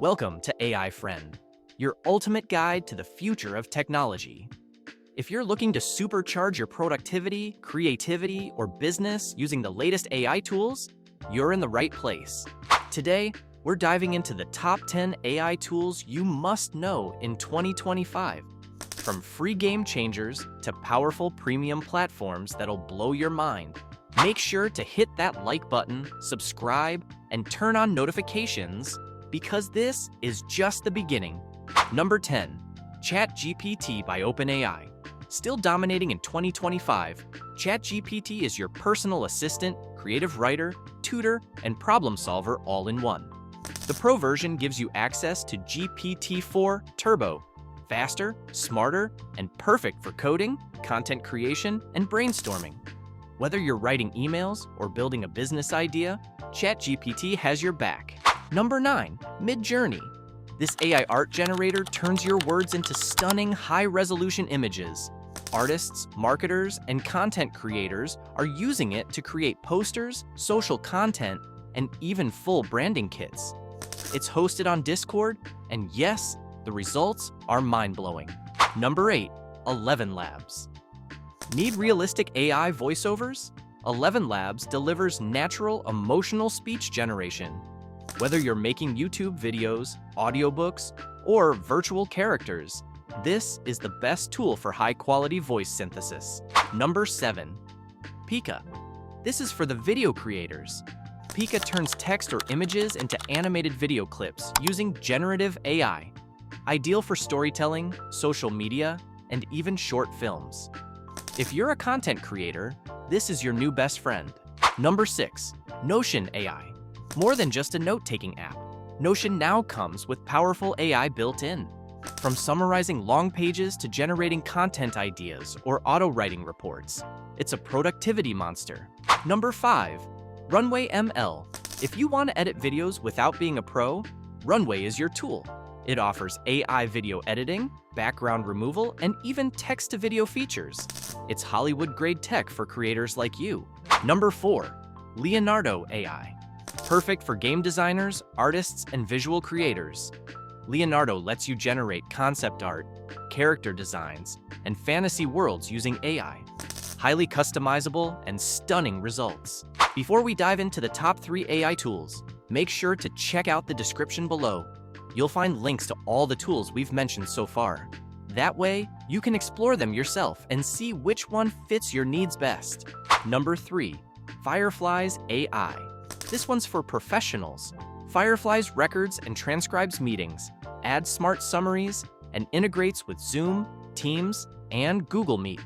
Welcome to AI Friend, your ultimate guide to the future of technology. If you're looking to supercharge your productivity, creativity, or business using the latest AI tools, you're in the right place. Today, we're diving into the top 10 AI tools you must know in 2025. From free game changers to powerful premium platforms that'll blow your mind. Make sure to hit that like button, subscribe, and turn on notifications because this is just the beginning. Number 10. ChatGPT by OpenAI. Still dominating in 2025, ChatGPT is your personal assistant, creative writer, tutor, and problem solver all in one. The Pro version gives you access to GPT-4 Turbo, faster, smarter, and perfect for coding, content creation, and brainstorming. Whether you're writing emails or building a business idea, ChatGPT has your back. Number 9. Midjourney. This AI art generator turns your words into stunning high-resolution images. Artists, marketers, and content creators are using it to create posters, social content, and even full branding kits. It's hosted on Discord, and yes, the results are mind-blowing. Number 8. 11 Labs. Need realistic AI voiceovers? 11 Labs delivers natural, emotional speech generation. Whether you're making YouTube videos, audiobooks, or virtual characters, this is the best tool for high-quality voice synthesis. Number 7. Pika. This is for the video creators. Pika turns text or images into animated video clips using generative AI. Ideal for storytelling, social media, and even short films. If you're a content creator, this is your new best friend. Number 6. Notion AI. More than just a note-taking app, Notion now comes with powerful AI built in. From summarizing long pages to generating content ideas or auto-writing reports, it's a productivity monster. Number 5. Runway ML. If you want to edit videos without being a pro, Runway is your tool. It offers AI video editing, background removal, and even text-to-video features. It's Hollywood-grade tech for creators like you. Number 4. Leonardo AI. Perfect for game designers, artists, and visual creators. Leonardo lets you generate concept art, character designs, and fantasy worlds using AI. Highly customizable and stunning results. Before we dive into the top 3 AI tools, make sure to check out the description below. You'll find links to all the tools we've mentioned so far. That way, you can explore them yourself and see which one fits your needs best. Number 3. Firefly's AI. This one's for professionals. Firefly's records and transcribes meetings, adds smart summaries, and integrates with Zoom, Teams, and Google Meet.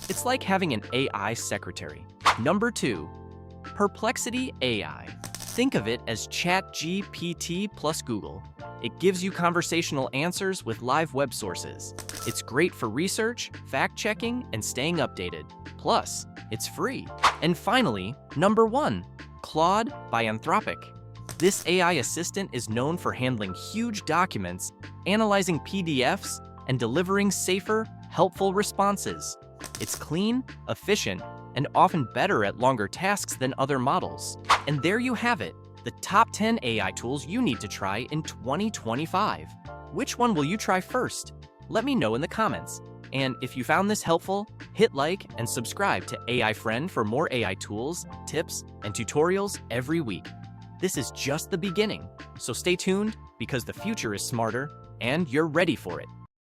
It's like having an AI secretary. Number 2. Perplexity AI. Think of it as ChatGPT plus Google. It gives you conversational answers with live web sources. It's great for research, fact-checking, and staying updated. Plus, it's free. And finally, number 1. Claude by Anthropic. This AI assistant is known for handling huge documents, analyzing PDFs, and delivering safer, helpful responses. It's clean, efficient, and often better at longer tasks than other models. And there you have it, the top 10 AI tools you need to try in 2025. Which one will you try first? Let me know in the comments. And if you found this helpful, hit like and subscribe to AI Friend for more AI tools, tips, and tutorials every week. This is just the beginning, so stay tuned because the future is smarter and you're ready for it.